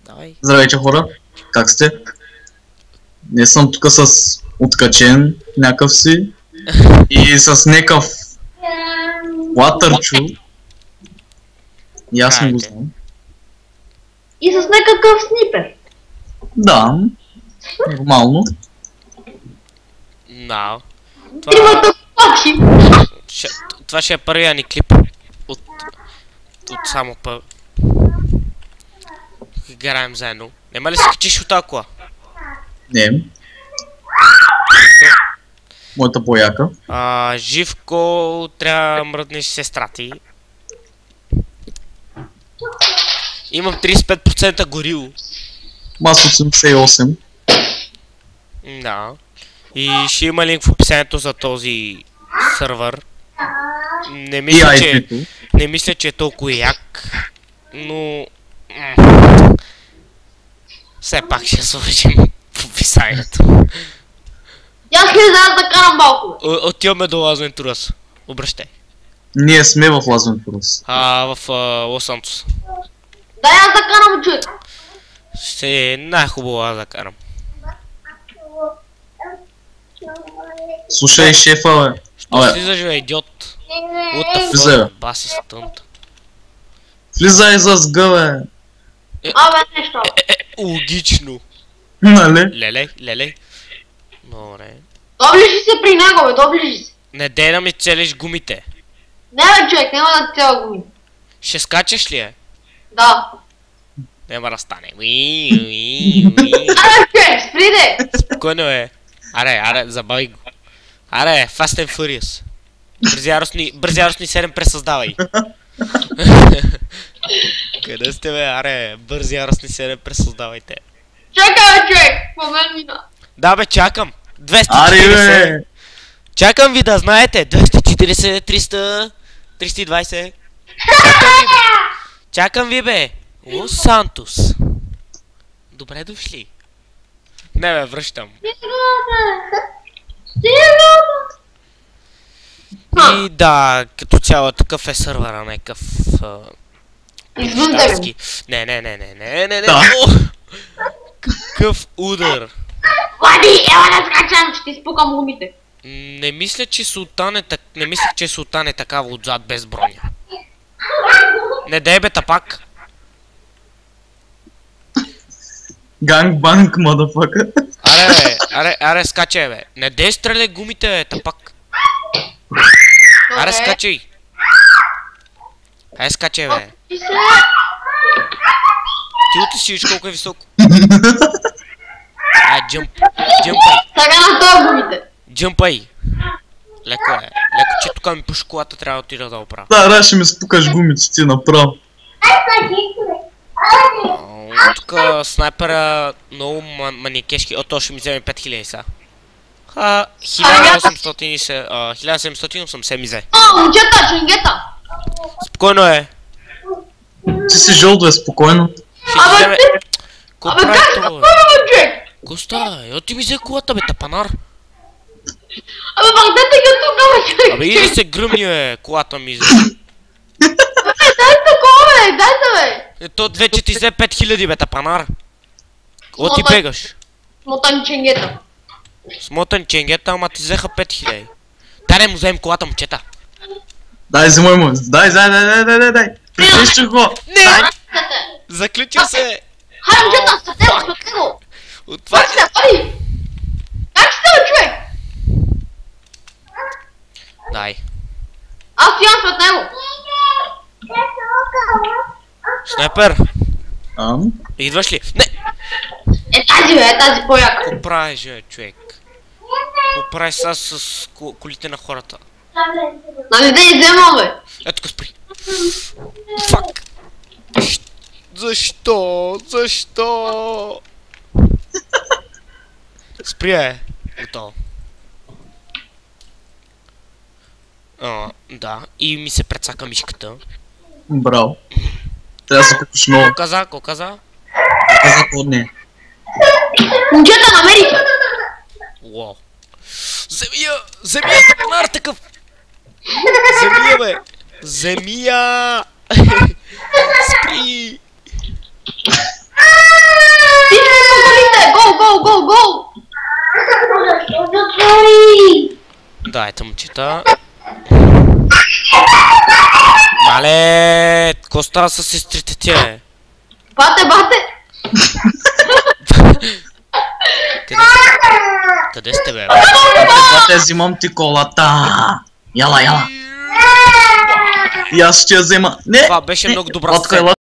Давай. Здравейте, хора, как сте? Не съм тук с откачен някакъв си и с някакъв латърчо. И аз не го знам. И с някакъв снипер. Да, нормално. Да. Тримата плачи. Това ще е първия ни клип от само първ. Играем заедно. Нема ли се качиш от тази кола? Не. Моята по-яка. Живко, трябва да мръднеш сестра ти. Имам 35% горило. Мас 88. Да. И ще има линк в описанието за този сървър. Не мисля, че е толкова як, но... все пак ще сложим в описанието. Аз не знам да карам малко. Отиваме до Лазен Турас. Обръщай. Ние сме в Лазен Турас. В Лос Сантос. Дай аз да карам, човек. Ще е най-хубаво аз да карам. Слушай, шефа, бе. Що слизаш, бе, идиот? What the fuck, баси стънт. Влизай за сгъ, бе. Нещо. Логично. Нали? Лелей. Добре. Доближи се при него, бе, доближи се. Не дей да ми целиш гумите. Не, бе, човек, няма да цяла гуми. Ще скачаш ли е? Да. Нема да стане. Аре, човек, спри де. Спокойно е. Аре, забави го. Аре, Fast and Furious. Бързи яростни 7 пресъздавай. Къде сте, бе? Аре, бързи яростни 7 пресъздавайте. Чакай, бе, човек, по мен мина. Да, бе, чакам. 240. Аре, бе. Чакам ви да знаете. 240, 300, 320. Чакам ви, бе. Лос Сантос. Добре дошли. Не, бе, връщам. И да, като цяло такъв е сървъра, някакъв... Извънземен. Не. Да. Какъв удар. Влади, ела да скачам, ще ти спукам гумите. Не мисля, че Султан е такава отзад без броня. Не дей, бе, тапак. Ганг-банг, мадафака. Аре, скачай, бе. Не дей стреляй гумите, бе, тапак. Аре, скачай. Аре, скачай, бе. Ти оти си, виж колко е високо. Джъмпай. Сега на това гумите. Джъмпай. Леко е. Леко, че тук ми пуши колата, трябва да отида да оправя. Да, ще ми спукаш гумите ти направо. Тук снайпера много маникешки. То ще ми вземе 5000 са. 1780 ми взе. Момчета, ченгета. Спокойно е. Ти си жълт, бе, спокойно. Ще ти вземе... Ко прави как това, бе? човек? Ко става? Ето ти ми взе колата, бе, тапанар. Багдете ги тук, бе, човек. Иди се гръмни, бе, колата ми взе. Дай такова, бе, дайте, бе. То вече ти взе 5000, бе, тапанар. О, ти бегаш. Смотан ченгета. Смотан ченгета, ама ти взеха 5000. Дай му вземем колата, момчета. Дай, взимай му. Дай. Притещах го. Не! Заключил се. Хай, момчета, статего. От това... Как сте, ходи? Как сте, бе, човек? Дай. Аз стоям след него. Снайпер. Идваш ли? Не! Тази, бе, тази по-яка. Ко правиш, бе, човек? Ко правиш сега с колите на хората? Нали да изземам, бе? Ето го спри. Фак. Защо? Спри, е. Готово. Да. И ми се прецака мишката. Браво. Трябва да се купиш много. Ко каза? Каза не. Момчета, намерих. Уау. Земя, тапанар такъв. Земя, бе. Земя. Спри. Дайте момчета. Мале, какво става с сестрите ти, бе? Бате! Къде сте, бе? Бате, взимам ти колата. Яла. И аз ще я взема. Не! Това беше много добра Батко, сцена. ела